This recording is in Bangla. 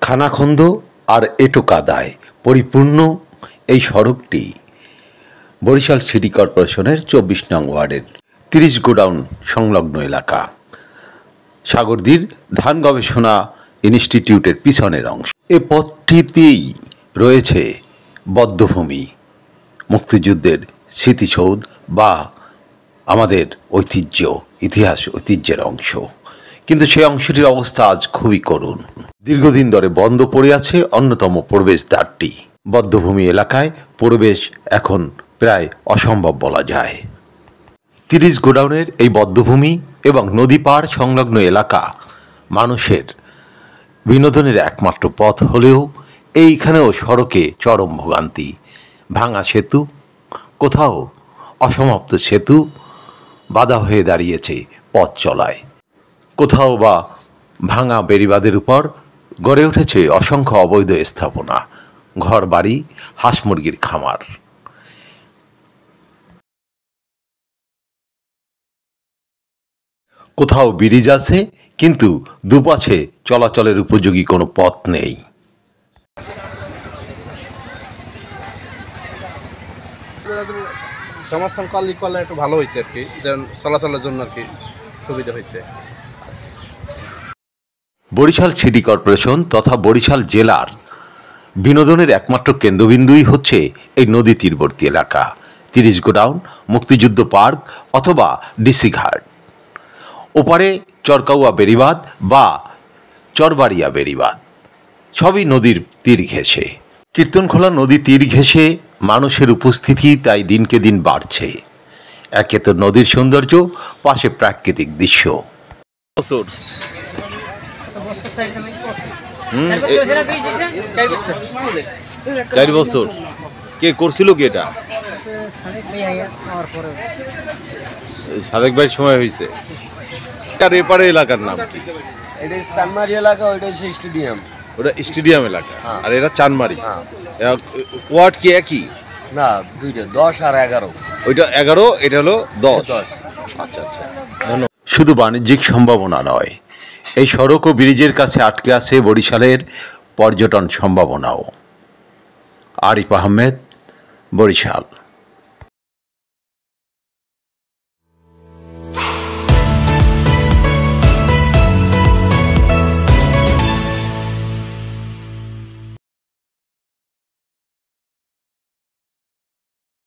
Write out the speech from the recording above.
খানাখন্দ আর এঁটো কাদায় পরিপূর্ণ এই সড়কটি বরিশাল সিটি কর্পোরেশনের ২৪ নং ওয়ার্ডের ৩০ গোডাউন সংলগ্ন এলাকা। সাগরদীর ধান গবেষণা ইনস্টিটিউটের পিছনের অংশ। এ পথটিতেই রয়েছে বধ্যভূমি, মুক্তিযুদ্ধের স্মৃতিসৌধ বা আমাদের ঐতিহ্য, ইতিহাস ঐতিহ্যের অংশ। কিন্তু সেই অংশটির অবস্থা আজ খুবই করুণ। দীর্ঘদিন ধরে বন্ধ পড়ে আছে অন্যতম প্রবেশদ্বারটি। বধ্যভূমি এলাকায় প্রবেশ এখন প্রায় অসম্ভব বলা যায়। ৩০ গোডাউনের এই বধ্যভূমি এবং নদী পাড় সংলগ্ন এলাকা মানুষের বিনোদনের একমাত্র পথ হলেও এইখানেও সড়কে চরম ভোগান্তি। ভাঙা সেতু, কোথাও অসমাপ্ত সেতু বাধা হয়ে দাঁড়িয়েছে পথ চলায়। কোথাও বা ভাঙা বেড়িবাঁধের উপর গড়ে উঠেছে অসংখ্য অবৈধ স্থাপনা, ঘর বাড়ি, হাঁস মুরগির খামার। কোথাও ব্রিজ আছে, কিন্তু দুপাশে চলাচলের উপযোগী কোনো পথ নেই। সমাধান করলে একটু ভালো হইতে আর কি, যেন চলাচলের জন্য আর কি সুবিধা হইতে। বরিশাল সিটি কর্পোরেশন তথা বরিশাল জেলার বিনোদনের একমাত্র কেন্দ্রবিন্দুই হচ্ছে এই নদী তীরবর্তী এলাকা, ৩০ গোডাউন, মুক্তিযুদ্ধ পার্ক অথবা ডিসি ঘাট। ওপারে চরকাউয়া বেড়িবাঁধ বা চরবাড়িয়া বেড়িবাঁধ, সবই নদীর তীর ঘেঁষে। কীর্তনখোলা নদী তীর ঘেঁষে মানুষের উপস্থিতি তাই দিনকে দিন বাড়ছে। একে তো নদীর সৌন্দর্য, পাশে প্রাকৃতিক দৃশ্য। 4 বছর কে করছিল কি এটা? সাদেক ভাই সময় হয়েছে। আর এপারে এলাকার নাম কি? এটা চানমারি এলাকা, ওইটা হচ্ছে স্টেডিয়াম। ওটা স্টেডিয়াম এলাকা, আর এটা চানমারি। ওয়ার্ড কি একই? না, দুইটা, 10 আর 11। ওইটা 11, এটা হলো 10। আচ্ছা আচ্ছা, ধন্যবাদ। শুধু বাণিজ্যিক সম্ভাবনা নয়, এই সড়ক ও ব্রিজের কাছে আটকে আছে বরিশালের পর্যটন সম্ভাবনাও। আরিফ আহমেদ, বরিশাল।